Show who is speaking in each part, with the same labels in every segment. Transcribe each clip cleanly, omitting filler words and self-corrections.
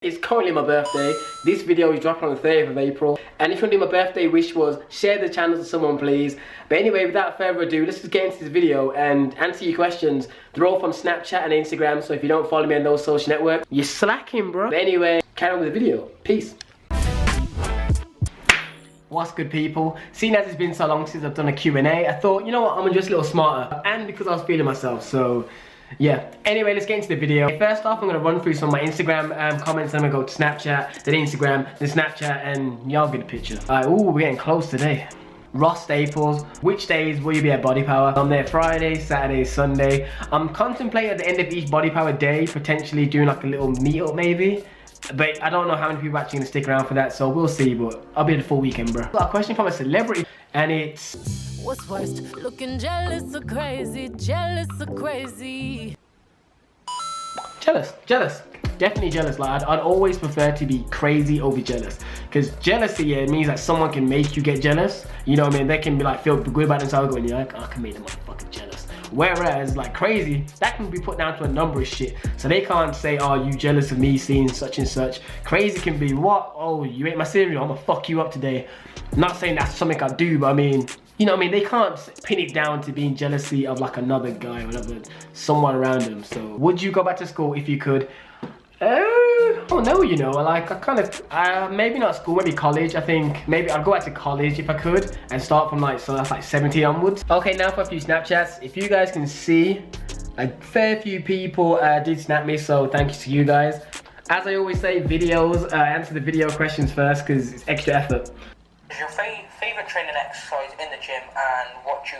Speaker 1: It's currently my birthday. This video is dropping on the 30th of April. And if you want to do my birthday wish was, share the channel to someone please. But anyway, without further ado, let's just get into this video and answer your questions. They're all from Snapchat and Instagram, so if you don't follow me on those social networks, you're slacking, bro. But anyway, carry on with the video. Peace. What's good, people? Seeing as it's been so long since I've done a Q&A, I thought, you know what, I'm gonna just a little smarter. And because I was feeling myself, so yeah. Anyway, let's get into the video. First off, I'm gonna run through some of my Instagram comments. Then I'm gonna go to Snapchat, then Instagram, then Snapchat, and y'all get the picture. Alright, ooh, we're getting close today. Ross Staples, which days will you be at Body Power? I'm there Friday, Saturday, Sunday. I'm contemplating at the end of each Body Power day, potentially doing like a little meetup maybe. But I don't know how many people are actually gonna stick around for that, so we'll see, but I'll be there the full weekend, bro. Got a question from a celebrity, and it's...
Speaker 2: What's worst, looking jealous or crazy, jealous or crazy?
Speaker 1: Jealous. Definitely jealous. Like, I'd always prefer to be crazy over jealous. Because jealousy, yeah, it means that someone can make you get jealous. You know what I mean? They can be like, feel good about themselves when you're like, I can make them motherfucking jealous. Whereas, like, crazy, that can be put down to a number of shit. So they can't say, oh, you jealous of me seeing such and such. Crazy can be, what? Oh, you ate my cereal, I'm gonna fuck you up today. I'm not saying that's something I do, but I mean, you know what I mean? They can't pin it down to being jealousy of like another guy or whatever, someone around them. So, would you go back to school if you could? Oh no, you know, like I kind of, maybe not school, maybe college. I think maybe I'd go back to college if I could and start from like, so that's like 17 onwards. Okay, now for a few Snapchats. If you guys can see, a fair few people did snap me, so thank you to you guys. As I always say, videos, answer the video questions first because it's extra effort.
Speaker 3: Is your favorite training exercise in the gym, and what you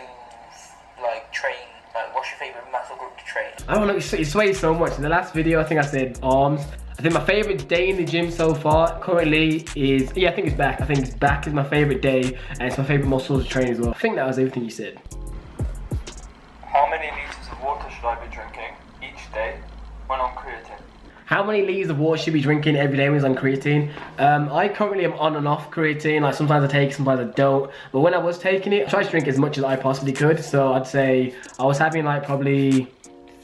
Speaker 3: like train? Like, what's your favorite muscle group to train? I
Speaker 1: don't know, it sways so much. In the last video, I think I said arms. I think my favorite day in the gym so far currently is, yeah, I think it's back. I think it's back is my favorite day, and it's my favorite muscles to train as well. I think that was everything you said.
Speaker 4: How many liters of water should I be drinking each day when on creatine?
Speaker 1: How many liters of water should be drinking every day when it's on creatine? I currently am on and off creatine. Like, sometimes I take it, sometimes I don't. But when I was taking it, I tried to drink as much as I possibly could. So I'd say I was having like probably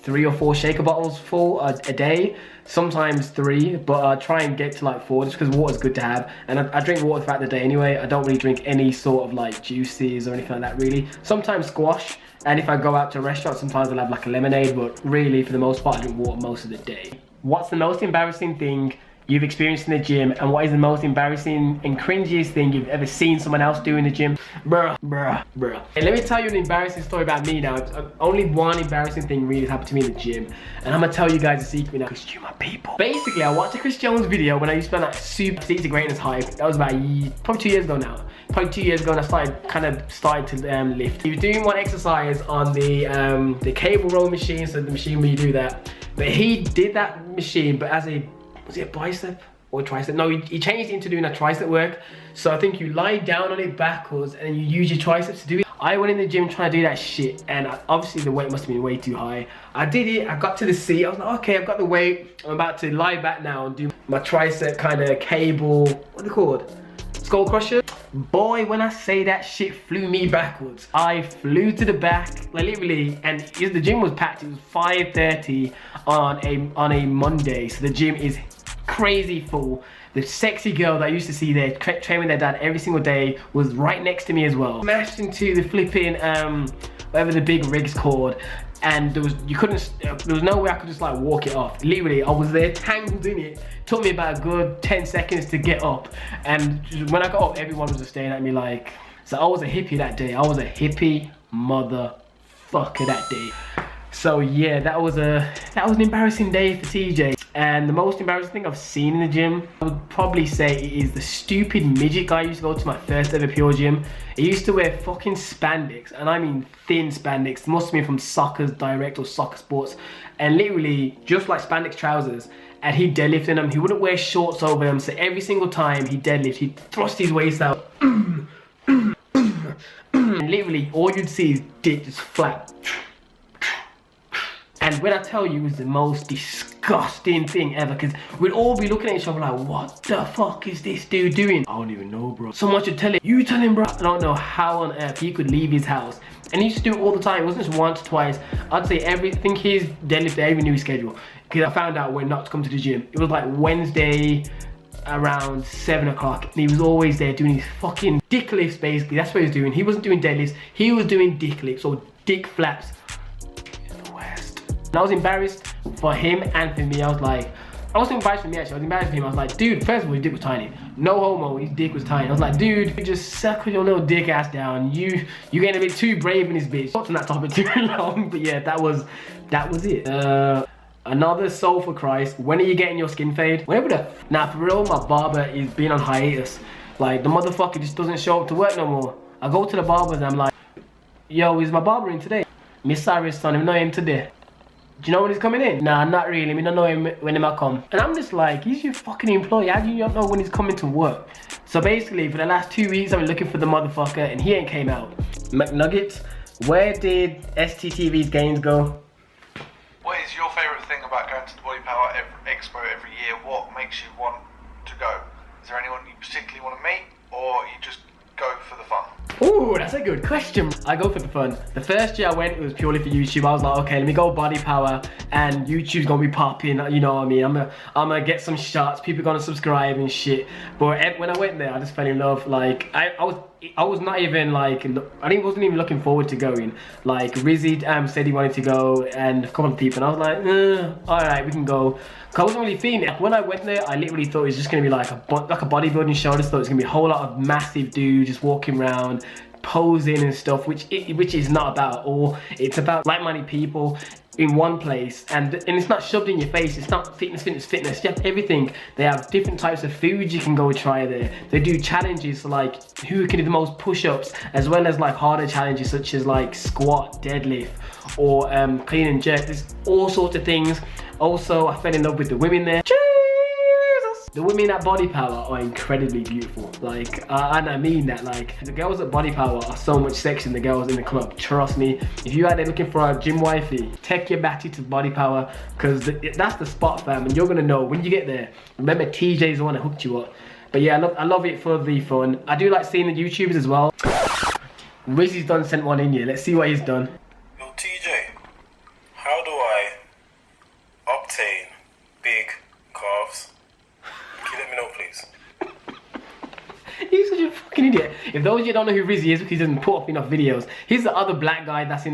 Speaker 1: 3 or 4 shaker bottles full a day. Sometimes 3, but I try and get to like 4 just because water's good to have. And I drink water throughout the day anyway. I don't really drink any sort of like juices or anything like that really. Sometimes squash. And if I go out to a restaurant, sometimes I'll have like a lemonade. But really, for the most part, I drink water most of the day. What's the most embarrassing thing you've experienced in the gym, and what is the most embarrassing and cringiest thing you've ever seen someone else do in the gym? Bruh. Hey, let me tell you an embarrassing story about me now. Only one embarrassing thing really happened to me in the gym, and I'm gonna tell you guys a secret now, because you're my people. Basically, I watched a Chris Jones video when I used to spend like super Physique to Greatness hype. That was about probably 2 years ago now. Probably 2 years ago, and I started to lift. He was doing one exercise on the cable row machine, so the machine where you do that. But he did that machine, but as a, was it a bicep or a tricep? No, he changed it into doing a tricep work. So I think you lie down on it backwards and you use your triceps to do it. I went in the gym trying to do that shit, and obviously the weight must have been way too high. I did it, I got to the seat, I was like, okay, I've got the weight. I'm about to lie back now and do my tricep kind of cable, what are they called? Skull crusher. Boy, when I say that shit flew me backwards. I flew to the back, like literally, and the gym was packed. It was 5:30 on a Monday, so the gym is crazy full. The sexy girl that I used to see there training with their dad every single day was right next to me as well. Smashed into the flipping whatever the big rig's called, and there was no way I could just like walk it off. Literally, I was there tangled in it. Took me about a good 10 seconds to get up, and when I got up, everyone was just staring at me like, so I was a hippie that day. I was a hippie motherfucker that day. So yeah, that was an embarrassing day for TJ. And the most embarrassing thing I've seen in the gym, I would probably say it is the stupid midget guy who used to go to my first ever Pure gym. He used to wear fucking spandex, and I mean thin spandex. It must have been from Soccer's Direct or Soccer Sports. And literally, just like spandex trousers, and he'd deadlift in them. He wouldn't wear shorts over them, so every single time he'd deadlift, he'd thrust his waist out. And literally, all you'd see is dick just flat. And when I tell you, it was the most disgusting thing ever, because we'd all be looking at each other like, what the fuck is this dude doing? I don't even know, bro. Someone should tell him. You tell him, bro. I don't know how on earth he could leave his house. And he used to do it all the time. It wasn't just once, twice. I'd say I think his deadlift every new schedule. because I found out when not to come to the gym. It was like Wednesday around 7 o'clock, and he was always there doing his fucking dick lifts. Basically, that's what he was doing. He wasn't doing deadlifts, he was doing dick lifts or dick flaps. The worst. And I was embarrassed for him and for me. I was like, I wasn't embarrassed for me actually, I was embarrassed for him. I was like, dude, first of all, his dick was tiny. No homo, his dick was tiny. I was like, dude, you just suckle your little dick ass down. You getting a bit too brave in this bitch. Not on that topic too long, but yeah, that was it. Another soul for Christ. When are you getting your skin fade? Whenever the now for real, my barber is being on hiatus. Like the motherfucker just doesn't show up to work no more. I go to the barber and I'm like, yo, is my barber in today? Miss Cyrus son, him know him today. Do you know when he's coming in? Nah, not really. I don't know him when he might come. And I'm just like, he's your fucking employee. How do you not know when he's coming to work? So basically, for the last 2 weeks, I've been looking for the motherfucker, and he ain't came out. McNuggets, where did STTV's gains go?
Speaker 5: What is your favourite thing about going to the BODYPOWER Expo every year? What makes you want to go? Is there anyone you particularly want to meet, or you just go for the fun?
Speaker 1: Ooh, that's a good question. I go for the fun. The first year I went, it was purely for YouTube. I was like, okay, let me go BODYPOWER, and YouTube's gonna be popping, you know what I mean? I'm gonna get some shots, people are gonna subscribe and shit. But when I went there, I just fell in love. Like, I was not even like, wasn't even looking forward to going. Like, Rizzy said he wanted to go, and a couple of people, and I was like, alright, we can go. Cause I wasn't really feeling it. When I went there, I literally thought it was just gonna be like a bodybuilding show. I just thought it was gonna be a whole lot of massive dudes just walking around, posing and stuff, which is not about at all. It's about like-minded people in one place, and it's not shoved in your face. It's not fitness. You have everything. They have different types of food you can go try there. They do challenges, so like who can do the most push-ups, as well as like harder challenges such as like squat, deadlift, or clean and jerk. There's all sorts of things. Also, I fell in love with the women there. Jesus! The women at BODYPOWER are incredibly beautiful. Like, and I mean that. Like, the girls at BODYPOWER are so much sexier than the girls in the club. Trust me. If you're out there looking for a gym wifey, take your batty to BODYPOWER, because that's the spot, fam. And you're gonna know when you get there. Remember, TJ's the one that hooked you up. But yeah, I love it for the fun. I do like seeing the YouTubers as well. Rizzy's done sent one in here. Let's see what he's done.
Speaker 6: Yo, TJ, how do I obtain big calves? Can you let me know, please?
Speaker 1: He's such a fucking idiot. If those of you don't know who Rizzy is, because he doesn't put up enough videos, he's the other black guy that's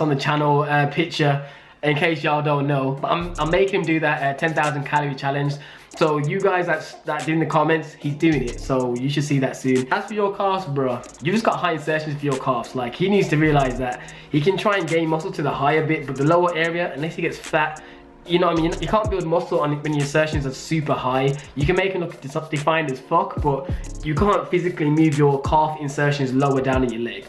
Speaker 1: on the channel picture. In case y'all don't know, but I'm making him do that 10,000 calorie challenge. So you guys that do in the comments, he's doing it. So you should see that soon. As for your calves, bro, you just got high insertions for your calves. Like, he needs to realize that he can try and gain muscle to the higher bit, but the lower area, unless he gets fat, you know what I mean? You can't build muscle when your insertions are super high. You can make it look defined as fuck, but you can't physically move your calf insertions lower down in your leg.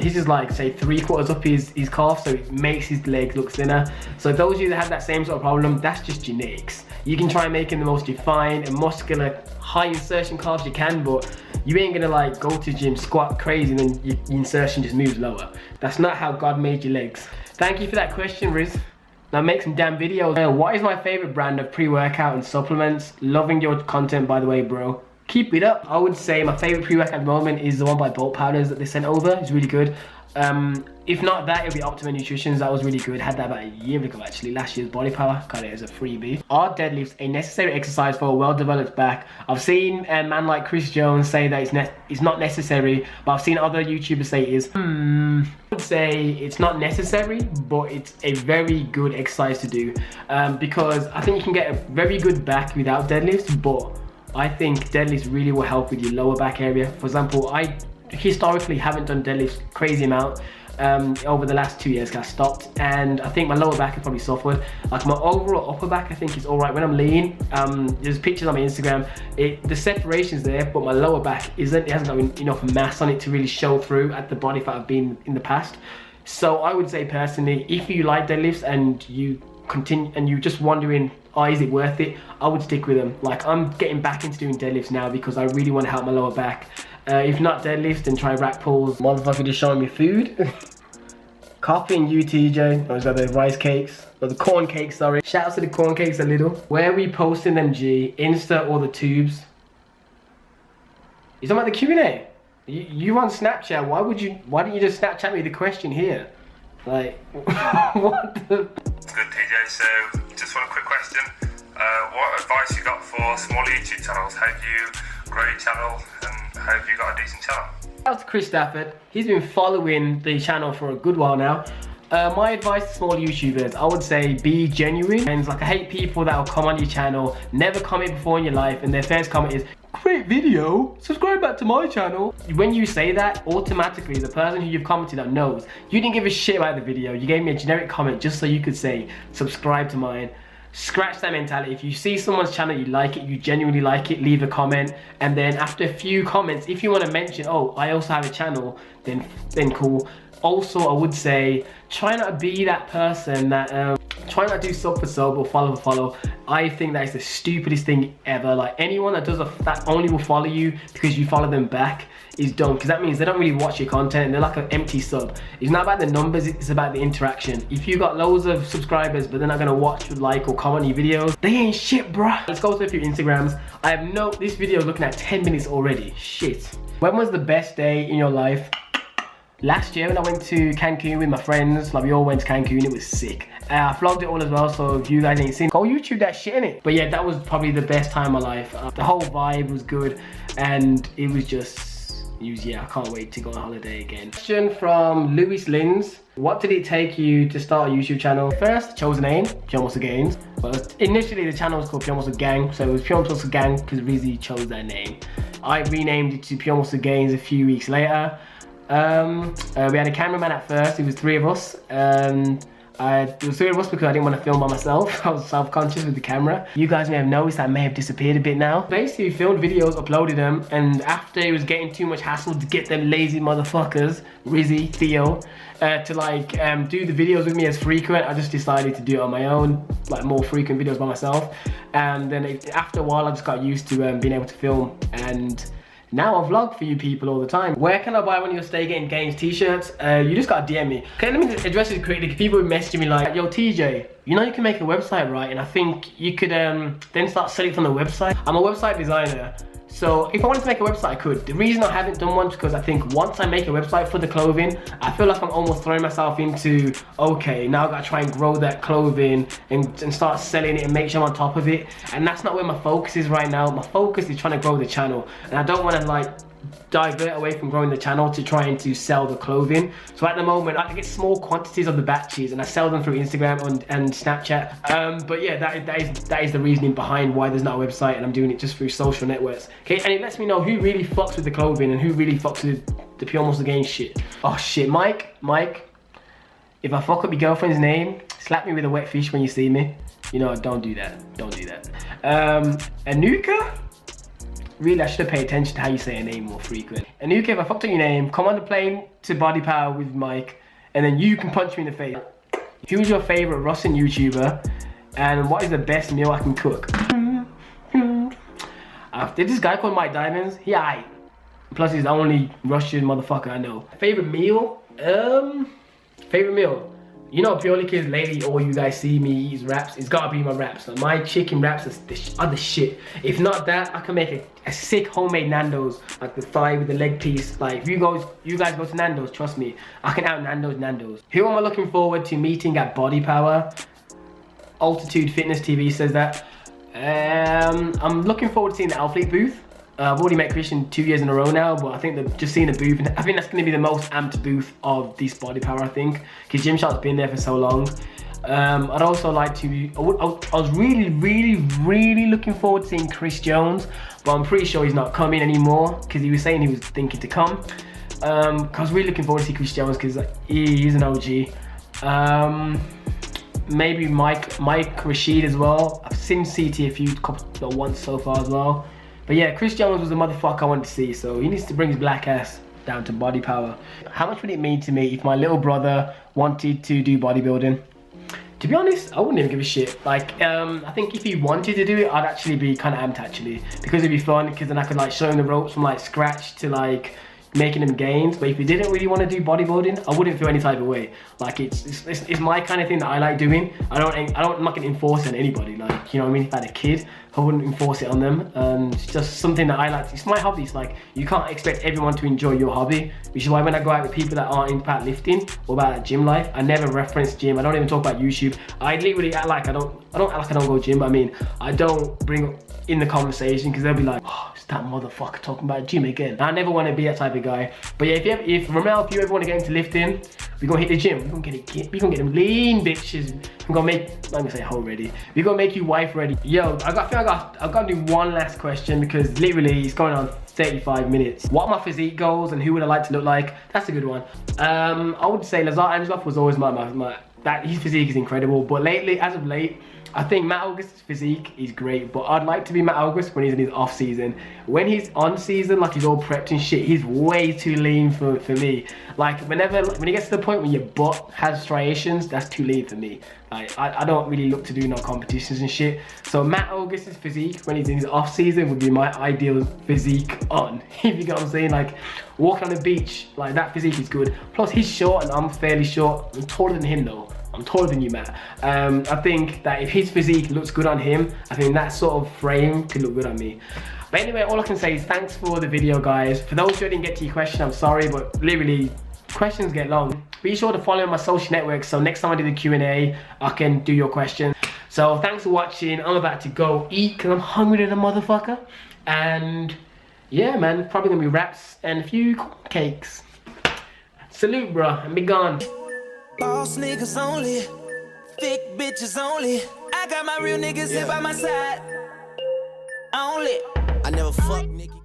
Speaker 1: His is like, say, 3/4 up his calf, so it makes his leg look thinner. So those of you that have that same sort of problem, that's just genetics. You can try making the most defined and muscular high insertion calves you can, but you ain't gonna like go to gym, squat crazy, and then your insertion just moves lower. That's not how God made your legs. Thank you for that question, Riz. Now make some damn videos. What is my favorite brand of pre-workout and supplements? Loving your content, by the way, bro. Keep it up. I would say my favorite pre-workout at the moment is the one by Bolt Powders that they sent over. It's really good. If not that, it'll be Optima Nutrition's. That was really good. Had that about a year ago, actually. Last year's BODYPOWER. Got it as a freebie. Are deadlifts a necessary exercise for a well-developed back? I've seen a man like Chris Jones say that it's not necessary, but I've seen other YouTubers say it is. I would say it's not necessary, but it's a very good exercise to do, because I think you can get a very good back without deadlifts, but I think deadlifts really will help with your lower back area. For example, I historically haven't done deadlifts crazy amount over the last 2 years. I stopped, and I think my lower back has probably suffered. Like, my overall upper back, I think, is all right when I'm lean. There's pictures on my Instagram. The separation's there, but my lower back isn't. It hasn't got enough mass on it to really show through at the body fat I've been in the past. So I would say personally, if you like deadlifts and you continue and you're just wondering, oh, is it worth it, I would stick with them. Like, I'm getting back into doing deadlifts now because I really want to help my lower back. If not deadlifts, then try rack pulls. Motherfucker just showing me food. Coffee and UTJ. Oh, he's got the rice cakes, or the corn cakes, sorry. Shout out to the corn cakes a little. Where are we posting them, G? Insta or the tubes? He's talking about the Q&A. You on Snapchat, why didn't you just Snapchat me the question here? Like, what the?
Speaker 6: Good, TJ. So just one quick question. What advice you got for small YouTube channels? How do you grow your channel and how have you got a decent channel?
Speaker 1: Shout out to Chris Stafford. He's been following the channel for a good while now. My advice to small YouTubers, I would say be genuine. And like, I hate people that will come on your channel, never comment before in your life, and their first comment is, great video, subscribe back to my channel. When you say that, automatically the person who you've commented on knows you didn't give a shit about the video. You gave me a generic comment just so you could say, subscribe to mine. Scratch that mentality. If you see someone's channel, you like it, you genuinely like it, leave a comment, and then after a few comments, if you want to mention, oh, I also have a channel, then cool. Also, I would say, try not to be that person that, try not to do sub for sub or follow for follow. I think that is the stupidest thing ever. Like, anyone that does that only will follow you because you follow them back is dumb, because that means they don't really watch your content and they're like an empty sub. It's not about the numbers, it's about the interaction. If you got loads of subscribers but they're not gonna watch, like, or comment on your videos, they ain't shit, bruh. Let's go through a few Instagrams. I have this video is looking at 10 minutes already. Shit. When was the best day in your life? Last year when I went to Cancun with my friends, like we all went to Cancun, it was sick. I vlogged it all as well, so if you guys ain't seen, go YouTube that shit, innit? But yeah, that was probably the best time of my life. The whole vibe was good, and it was yeah, I can't wait to go on holiday again. Question from Louis Lins. What did it take you to start a YouTube channel? First, I chose a name, Pure Muscle Gains. But initially the channel was called Pure Muscle Gang, so it was Pure Muscle Gang because Rizzy chose that name. I renamed it to Pure Muscle Gains a few weeks later. We had a cameraman at first. It was 3 of us. It was 3 of us because I didn't want to film by myself. I was self-conscious with the camera. You guys may have noticed I may have disappeared a bit now. Basically, we filmed videos, uploaded them, and after it was getting too much hassle to get them lazy motherfuckers, Rizzy, Theo, to like do the videos with me as frequent, I just decided to do it on my own, like more frequent videos by myself. And then after a while, I just got used to being able to film, and now I vlog for you people all the time. Where can I buy one of your Stay Getting Gains t-shirts? You just gotta DM me. Okay, let me address this quickly. People are messaging me like, yo TJ, you know you can make a website, right? And I think you could then start selling from the website. I'm a website designer, so if I wanted to make a website, I could. The reason I haven't done one is because I think once I make a website for the clothing, I feel like I'm almost throwing myself into, okay, now I've got to try and grow that clothing and start selling it and make sure I'm on top of it. And that's not where my focus is right now. My focus is trying to grow the channel. And I don't want to like divert away from growing the channel to trying to sell the clothing. So at the moment, I get small quantities of the batches and I sell them through Instagram and Snapchat. But yeah, that is the reasoning behind why there's not a website, and I'm doing it just through social networks. Okay, and it lets me know who really fucks with the clothing and who really fucks with the Pure Muscle Gains shit. Oh shit, Mike, if I fuck up your girlfriend's name, slap me with a wet fish when you see me. You know, don't do that, don't do that. Anuka? Really, I should have paid attention to how you say a name more frequent. Anuka, if I fucked up your name, come on the plane to Body Power with Mike, and then you can punch me in the face. Who's your favorite Russian YouTuber, and what is the best meal I can cook? There's this guy called Mike Diamonds. He aight. Plus, he's the only Russian motherfucker I know. Favorite meal? Favorite meal? You know, purely because lately all you guys see me eat is wraps. It's gotta be my wraps. So my chicken wraps are the shit. If not that, I can make a sick homemade Nando's, like the thigh with the leg piece. Like if you guys go to Nando's, trust me, I can out Nando's. Who am I looking forward to meeting at Body Power? Altitude Fitness TV says that. I'm looking forward to seeing the Alphalete booth. I've already met Christian 2 years in a row now, but I think that just seeing the booth, I think that's going to be the most amped booth of this Body Power, I think, because Gymshark's been there for so long. I'd also like to, I was really looking forward to seeing Chris Jones, but I'm pretty sure he's not coming anymore, because he was saying he was thinking to come. I was really looking forward to see Chris Jones, because he's an OG. Maybe Mike Rashid as well. I've seen CT a few once so far as well. But yeah, Chris Jones was the motherfucker I wanted to see, so he needs to bring his black ass down to Body Power. How much would it mean to me if my little brother wanted to do bodybuilding? To be honest, I wouldn't even give a shit. Like, I think if he wanted to do it, I'd actually be kind of amped actually, because it'd be fun, because then I could like show him the ropes from like scratch to like making him gains. But if he didn't really want to do bodybuilding, I wouldn't feel any type of way. Like it's my kind of thing that I like doing. I'm not gonna enforce on anybody. Like, you know what I mean? If I had a kid, I wouldn't enforce it on them. It's just something that I like. It's my hobby. It's like, you can't expect everyone to enjoy your hobby, which is why when I go out with people that aren't into about lifting or about gym life, I never reference gym. I don't even talk about YouTube. I literally act like I don't act like I don't go gym, but I mean, I don't bring up in the conversation because they'll be like, oh, it's that motherfucker talking about gym again. I never want to be that type of guy. But yeah, if Referral, if you ever want to get into lifting, we're gonna hit the gym. We're gonna get them lean bitches. I'm gonna make, I'm gonna say hoe ready. We're gonna make you wife ready. Yo, I've got to do one last question because literally it's going on 35 minutes. What are my physique goals and who would I like to look like? That's a good one. I would say Lazar Angelov was always his physique is incredible. But lately, as of late, I think Matt August's physique is great, but I'd like to be Matt August when he's in his off season. When he's on season, like he's all prepped and shit, he's way too lean for me. Like when he gets to the point where your butt has striations, that's too lean for me. Like I don't really look to do no competitions and shit. So Matt August's physique when he's in his off season would be my ideal physique on. If you get what I'm saying, like walking on the beach, like that physique is good. Plus he's short and I'm fairly short. I'm taller than him though. I'm taller than you, Matt. I think that if his physique looks good on him, I think that sort of frame could look good on me. But anyway, all I can say is thanks for the video, guys. For those who didn't get to your question, I'm sorry, but literally, questions get long. Be sure to follow my social networks, so next time I do the Q&A, I can do your question. So thanks for watching. I'm about to go eat, because I'm hungry than a motherfucker. And yeah, man, probably gonna be wraps and a few cakes. Salute, bro, and be gone.
Speaker 7: Boss niggas only, thick bitches only. I got my real niggas here by my side. Only. I never fuck niggas.